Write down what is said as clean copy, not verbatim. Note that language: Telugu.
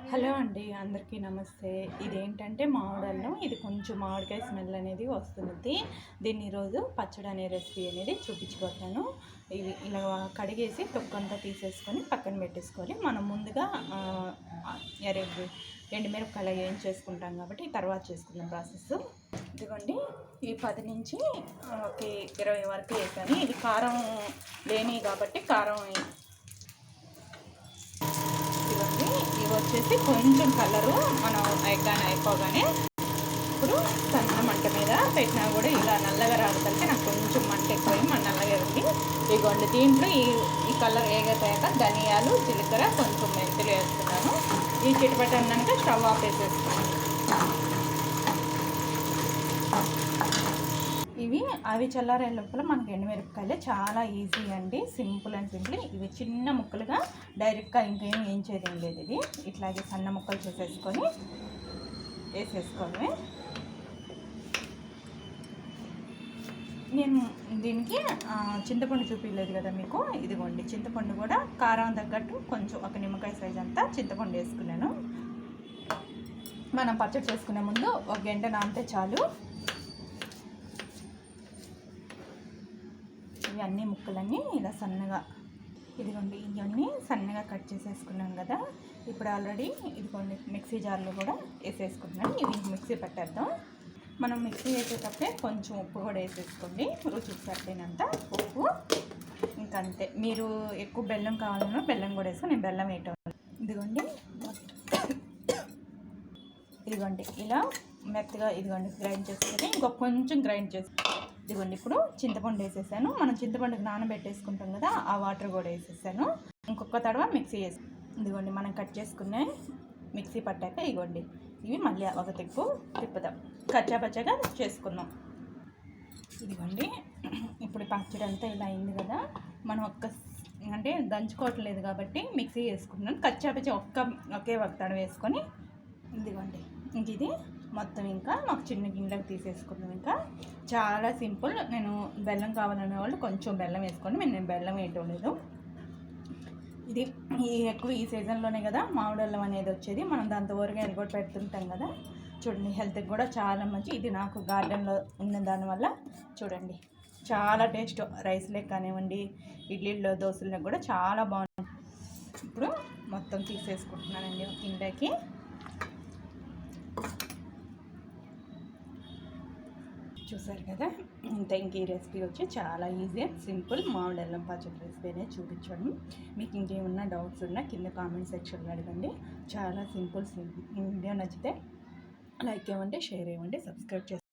హలో అండి, అందరికీ నమస్తే. ఇదేంటంటే మామిడల్లం. ఇది కొంచెం మామిడికాయ స్మెల్ అనేది వస్తుంది. దీన్ని ఈరోజు పచ్చడి అనే రెసిపీ అనేది చూపించబోతాను. ఇవి ఇలా కడిగేసి తొక్కంతా తీసేసుకొని పక్కన పెట్టేసుకోవాలి. మనం ముందుగా ఎండుమిరపకాయలు ఏం చేసుకుంటాం కాబట్టి తర్వాత చేసుకున్న ప్రాసెస్ ఇదిగోండి. ఈ 10 నుంచి 20 వరకు వేసాను. ఇది కారం లేని కాబట్టి కారం ఇవ్వండి. ఇవి వచ్చేసి కొంచెం కలరు మనం అయిపోగానే ఇప్పుడు సన్న మంట మీద పెట్టినా కూడా ఇలా నల్లగా రాగలిగితే నాకు కొంచెం మంట ఎక్కువై మన నల్లగా ఉంది. ఇదిగోండి, దీంట్లో ఈ కలర్ ఏగైపోయాక ధనియాలు, జీలకర్ర, కొంచెం మెంతులు వేస్తున్నాను. ఈ చిటపట అన్నాక స్టవ్ ఆఫ్ వేసేస్తున్నాను. ఇవి అవి చల్లారే లోపల మనకి ఎండుమిరపకాయలు చాలా ఈజీ అండి, సింపుల్ అండ్ సింపుల్. ఇవి చిన్న ముక్కలుగా డైరెక్ట్గా ఇంకేం ఏం చేయడం లేదు. ఇది ఇట్లాగే సన్న ముక్కలు చేసేసుకొని వేసేసుకోవడమే. నేను దీనికి చింతపండు చూపించలేదు కదా మీకు. ఇదిగోండి, చింతపండు కూడా కారం తగ్గట్టు కొంచెం ఒక నిమ్మకాయ సైజ్ అంతా చింతపండు వేసుకున్నాను. మనం పచ్చడి చేసుకునే ముందు 1 గంట నానితే చాలు. ఇవన్నీ ముక్కలన్నీ ఇలా సన్నగా ఇదిగోండి, ఇవన్నీ సన్నగా కట్ చేసేసుకున్నాం కదా. ఇప్పుడు ఆల్రెడీ ఇదిగోండి మిక్సీ జార్లో కూడా వేసేసుకున్నాను. ఇవి మిక్సీ పెట్టేద్దాం. మనం మిక్సీ వేసేటప్పుడే కొంచెం ఉప్పు కూడా వేసేసుకోండి, రుచికి సరిపోయినంత ఉప్పు. ఇంకంతే. మీరు ఎక్కువ బెల్లం కావాలన్నా బెల్లం కూడా వేసుకొని నేను బెల్లం వేయటం. ఇదిగోండి ఇలా మెత్తగా ఇదిగోండి గ్రైండ్ చేసుకొని కొంచెం గ్రైండ్ చేసి ఇదిగోండి. ఇప్పుడు చింతపండు వేసేసాను. మనం చింతపండుకి నానబెట్టేసుకుంటాం కదా, ఆ వాటర్ కూడా వేసేసాను. ఇంకొక తడవ మిక్సీ వేసి ఇదిగోండి మనం కట్ చేసుకునే మిక్సీ పట్టాక ఇదిగోండి ఇవి మళ్ళీ ఒక తిప్పుదాం. కచ్చాపచ్చగా చేసుకుందాం. ఇదిగోండి, ఇప్పుడు పచ్చడి అంతా ఇలా అయింది కదా. మనం అంటే దంచుకోవట్లేదు కాబట్టి మిక్సీ వేసుకుంటున్నాను. కచ్చాపచ్చ ఒకే ఒక తడవ వేసుకొని ఇదిగోండి ఇంక ఇది మొత్తం ఇంకా మాకు చిన్న గిన్నెలకు తీసేసుకున్నాం. ఇంకా చాలా సింపుల్. నేను బెల్లం కావాలనే వాళ్ళు కొంచెం బెల్లం వేసుకోండి, నేను బెల్లం వేయటం లేదు. ఇది ఎక్కువ ఈ సీజన్లోనే కదా మామిడల్లం అనేది వచ్చేది. మనం దాంతో ఊరగాయలు కూడా పెడుతుంటాం కదా. చూడండి, హెల్త్కి కూడా చాలా మంచి. ఇది నాకు గార్డెన్లో ఉన్న దానివల్ల చూడండి చాలా టేస్ట్. రైస్లే కానివ్వండి, ఇడ్లీలో, దోశలకు కూడా చాలా బాగుంటుంది. ఇప్పుడు మొత్తం తీసేసుకుంటున్నానండి ఒక గిన్నెకి. చూసారు కదా, ఇంత ఇంక ఈ రెసిపీ వచ్చి చాలా ఈజీ అండ్ సింపుల్ మామిడల్లం పచ్చడి రెసిపీ అనేది చూపించడం. మీకు ఇంకేమన్నా డౌట్స్ ఉన్నా కింద కామెంట్ సెక్షన్లో అడగండి. చాలా సింపుల్. వీడియో నచ్చితే లైక్ ఇవ్వండి, షేర్ ఇవ్వండి, సబ్స్క్రైబ్ చేసుకోండి.